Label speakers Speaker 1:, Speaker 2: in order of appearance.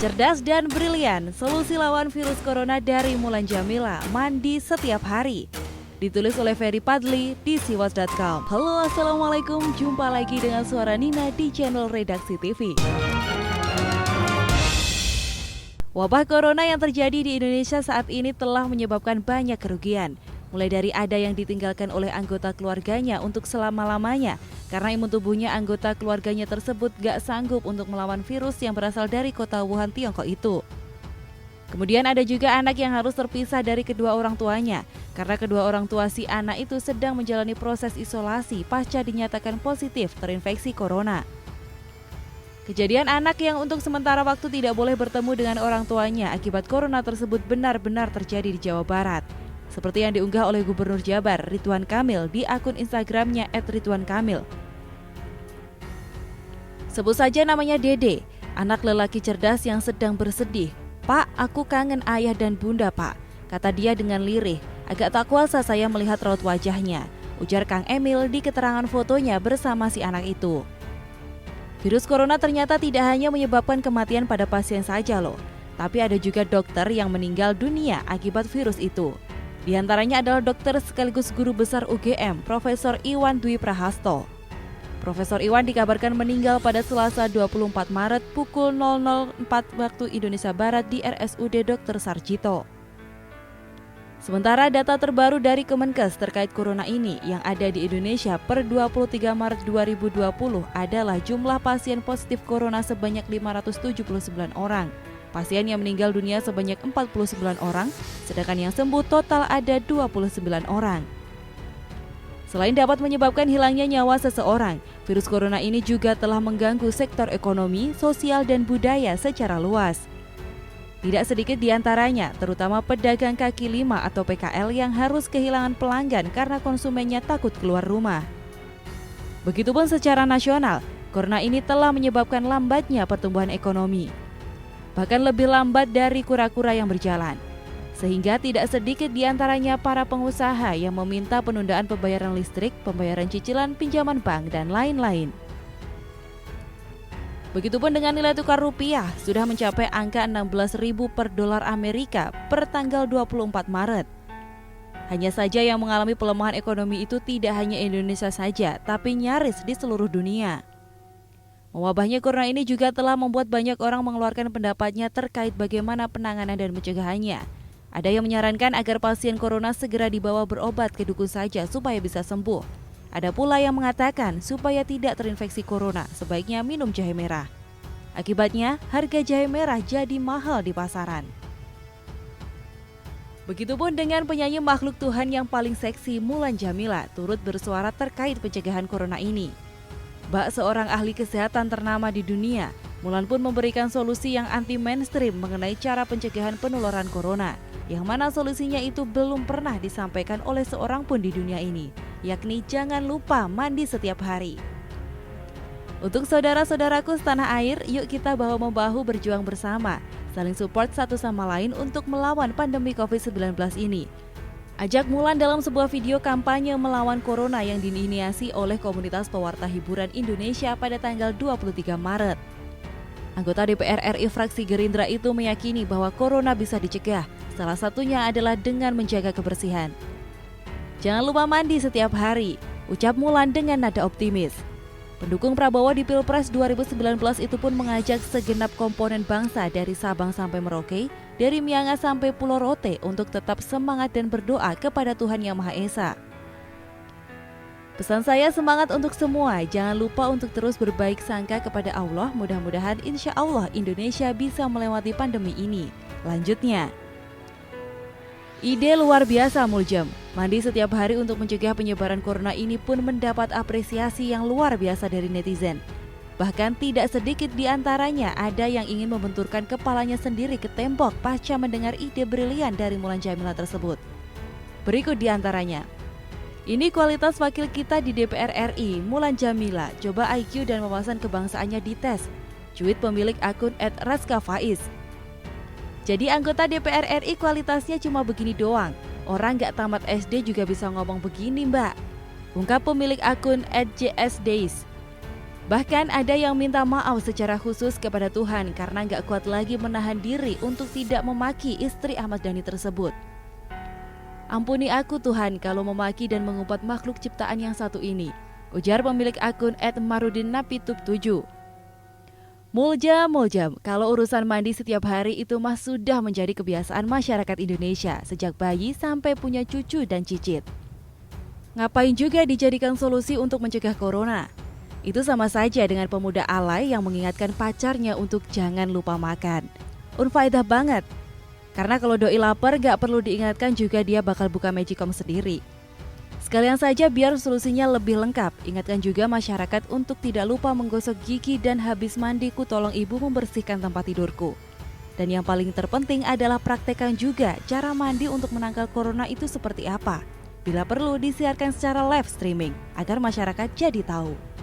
Speaker 1: Cerdas dan brilian, solusi lawan virus corona dari Mulan Jameela, mandi setiap hari. Ditulis oleh Ferry Padli di siwas.com. Halo, assalamualaikum, jumpa lagi dengan suara Nina di channel Redaksi TV. Wabah corona yang terjadi di Indonesia saat ini telah menyebabkan banyak kerugian. Mulai dari ada yang ditinggalkan oleh anggota keluarganya untuk selama-lamanya karena imun tubuhnya anggota keluarganya tersebut gak sanggup untuk melawan virus yang berasal dari kota Wuhan, Tiongkok itu. Kemudian ada juga anak yang harus terpisah dari kedua orang tuanya karena kedua orang tua si anak itu sedang menjalani proses isolasi pasca dinyatakan positif terinfeksi corona. Kejadian anak yang untuk sementara waktu tidak boleh bertemu dengan orang tuanya akibat corona tersebut benar-benar terjadi di Jawa Barat. Seperti yang diunggah oleh Gubernur Jabar Ridwan Kamil di akun Instagramnya @ridwankamil. Sebut saja namanya Dede, anak lelaki cerdas yang sedang bersedih. "Pak, aku kangen ayah dan bunda, Pak," kata dia dengan lirih. "Agak tak kuasa saya melihat raut wajahnya," ujar Kang Emil di keterangan fotonya bersama si anak itu. Virus corona ternyata tidak hanya menyebabkan kematian pada pasien saja loh, tapi ada juga dokter yang meninggal dunia akibat virus itu. Di antaranya adalah dokter sekaligus guru besar UGM, Profesor Iwan Dwi Prahasto. Profesor Iwan dikabarkan meninggal pada Selasa 24 Maret pukul 00.04 waktu Indonesia Barat di RSUD Dr. Sarjito. Sementara data terbaru dari Kemenkes terkait corona ini yang ada di Indonesia per 23 Maret 2020 adalah jumlah pasien positif corona sebanyak 579 orang. Pasien yang meninggal dunia sebanyak 49 orang, sedangkan yang sembuh total ada 29 orang. Selain dapat menyebabkan hilangnya nyawa seseorang, virus corona ini juga telah mengganggu sektor ekonomi, sosial, dan budaya secara luas. Tidak sedikit di antaranya, terutama pedagang kaki lima atau PKL yang harus kehilangan pelanggan karena konsumennya takut keluar rumah. Begitupun secara nasional, corona ini telah menyebabkan lambatnya pertumbuhan ekonomi. Bahkan lebih lambat dari kura-kura yang berjalan. Sehingga tidak sedikit di antaranya para pengusaha yang meminta penundaan pembayaran listrik, pembayaran cicilan, pinjaman bank, dan lain-lain. Begitupun dengan nilai tukar rupiah sudah mencapai angka 16.000 per dolar Amerika per tanggal 24 Maret. Hanya saja yang mengalami pelemahan ekonomi itu tidak hanya Indonesia saja, tapi nyaris di seluruh dunia. Mewabahnya corona ini juga telah membuat banyak orang mengeluarkan pendapatnya terkait bagaimana penanganan dan pencegahannya. Ada yang menyarankan agar pasien corona segera dibawa berobat ke dukun saja supaya bisa sembuh. Ada pula yang mengatakan supaya tidak terinfeksi corona sebaiknya minum jahe merah. Akibatnya harga jahe merah jadi mahal di pasaran. Begitupun dengan penyanyi makhluk Tuhan yang paling seksi Mulan Jameela turut bersuara terkait pencegahan corona ini. Bak seorang ahli kesehatan ternama di dunia, Mulan pun memberikan solusi yang anti-mainstream mengenai cara pencegahan penularan corona, yang mana solusinya itu belum pernah disampaikan oleh seorang pun di dunia ini, yakni jangan lupa mandi setiap hari. Untuk saudara-saudaraku setanah air, yuk kita bahu-membahu berjuang bersama, saling support satu sama lain untuk melawan pandemi COVID-19 ini. Ajak Mulan dalam sebuah video kampanye melawan corona yang diinisiasi oleh komunitas pewarta hiburan Indonesia pada tanggal 23 Maret. Anggota DPR RI fraksi Gerindra itu meyakini bahwa corona bisa dicegah, salah satunya adalah dengan menjaga kebersihan. Jangan lupa mandi setiap hari, ucap Mulan dengan nada optimis. Pendukung Prabowo di Pilpres 2019 itu pun mengajak segenap komponen bangsa dari Sabang sampai Merauke, dari Miangas sampai Pulau Rote untuk tetap semangat dan berdoa kepada Tuhan Yang Maha Esa. Pesan saya semangat untuk semua, jangan lupa untuk terus berbaik sangka kepada Allah, mudah-mudahan insya Allah Indonesia bisa melewati pandemi ini. Lanjutnya, ide luar biasa Muljam, mandi setiap hari untuk mencegah penyebaran corona ini pun mendapat apresiasi yang luar biasa dari netizen. Bahkan tidak sedikit di antaranya ada yang ingin membenturkan kepalanya sendiri ke tembok pasca mendengar ide brilian dari Mulan Jameela tersebut. Berikut di antaranya. Ini kualitas wakil kita di DPR RI, Mulan Jameela, coba IQ dan wawasan kebangsaannya dites. Cuit pemilik akun @raskafaiz. Jadi anggota DPR RI kualitasnya cuma begini doang. Orang gak tamat SD juga bisa ngomong begini mbak, ungkap pemilik akun @jsdays. Bahkan ada yang minta maaf secara khusus kepada Tuhan karena gak kuat lagi menahan diri untuk tidak memaki istri Ahmad Dhani tersebut. Ampuni aku Tuhan kalau memaki dan mengumpat makhluk ciptaan yang satu ini, ujar pemilik akun @marudinapitub7. Muljam, kalau urusan mandi setiap hari itu mah sudah menjadi kebiasaan masyarakat Indonesia sejak bayi sampai punya cucu dan cicit. Ngapain juga dijadikan solusi untuk mencegah corona? Itu sama saja dengan pemuda alay yang mengingatkan pacarnya untuk jangan lupa makan. Unfaedah banget. Karena kalau doi lapar gak perlu diingatkan juga dia bakal buka Magicom sendiri. Sekalian saja biar solusinya lebih lengkap, ingatkan juga masyarakat untuk tidak lupa menggosok gigi dan habis mandi ku tolong ibu membersihkan tempat tidurku. Dan yang paling terpenting adalah praktekkan juga cara mandi untuk menangkal corona itu seperti apa. Bila perlu disiarkan secara live streaming agar masyarakat jadi tahu.